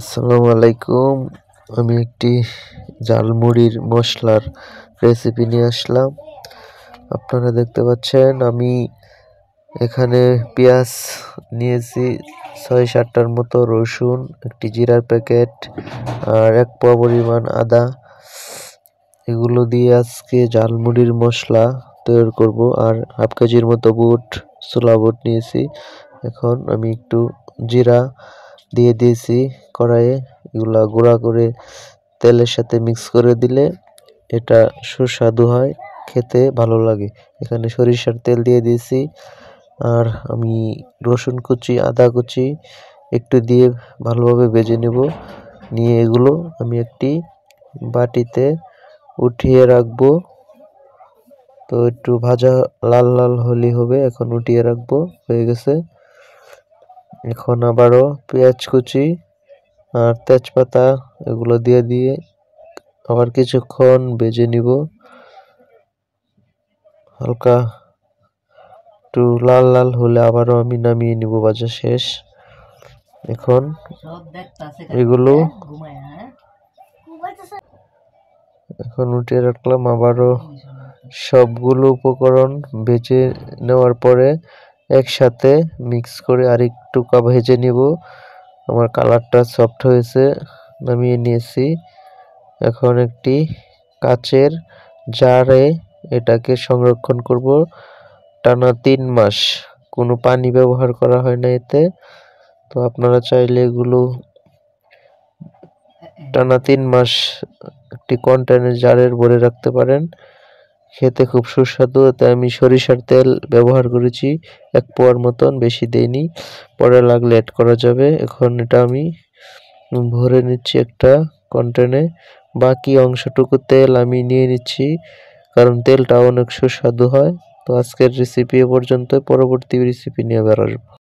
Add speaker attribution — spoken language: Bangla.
Speaker 1: আসসালামু আলাইকুম। আমি একটি ঝালমুড়ির মশলার রেসিপি নিয়ে আসলাম। আপনারা দেখতে পাচ্ছেন আমি এখানে পেঁয়াজ নিয়েছি ৬-৭টার মতো, রসুন, একটি জিরার প্যাকেট আর ১ পোয়া পরিমাণ আদা। এগুলো দিয়ে আজকে ঝালমুড়ির মশলা তৈরি করব। আর 1/2 কেজির মতো বুট, ছোলা বুট নিয়েছি। এখন আমি একটু জিরা দিয়ে দিয়েছি কড়াইয়ে। এগুলা গুঁড়া করে তেলের সাথে মিক্স করে দিলে এটা সুস্বাদু হয়, খেতে ভালো লাগে। এখানে সরিষার তেল দিয়ে দিয়েছি। আর আমি রসুন কুচি, আদা কুচি একটু দিয়ে ভালোভাবে ভেজে নেব। নিয়ে এগুলো আমি একটি বাটিতে উঠিয়ে রাখবো। তো একটু ভাজা লাল লাল হলে হবে। এখন উঠিয়ে রাখবো, হয়ে গেছে। এখন আবারও পেঁয়াজ কুচি আর তেজপাতা এগুলো দিয়ে আবার কিছুক্ষণ ভেজে নিব। হালকা একটু লাল লাল হলে আবারও আমি নামিয়ে নিব, ভাজা শেষ। এখন এগুলো উঠিয়ে রাখলাম। আবারও সবগুলো উপকরণ ভেজে নেওয়ার পরে একসাথে মিক্স করে আরেকটু ভেজে নিব। আমার কালারটা সফট হয়েছে, নামিয়ে নিয়েছি। এখন একটি কাচের জারে এটাকে সংরক্ষণ করব টানা 3 মাস। কোনো পানি ব্যবহার করা হয় না এতে। তো আপনারা চাইলে এগুলো টানা 3 মাস একটি কন্টেনার জারের ভরে রাখতে পারেন। খেতে খুব সুস্বাদু। এতে আমি সরিষার তেল ব্যবহার করেছি 1 পোয়ার মতন, বেশি দেইনি, পরে লাগলে অ্যাড করা যাবে। এখন এটা আমি ভরে নিচ্ছি একটা কন্টেনারে। বাকি অংশটুকু তেল আমি নিয়ে নিচ্ছি, কারণ তেলটা অনেক সুস্বাদু হয়। তো আজকের রেসিপি এ পর্যন্ত। পরবর্তী রেসিপি নিয়ে আবার আসবো।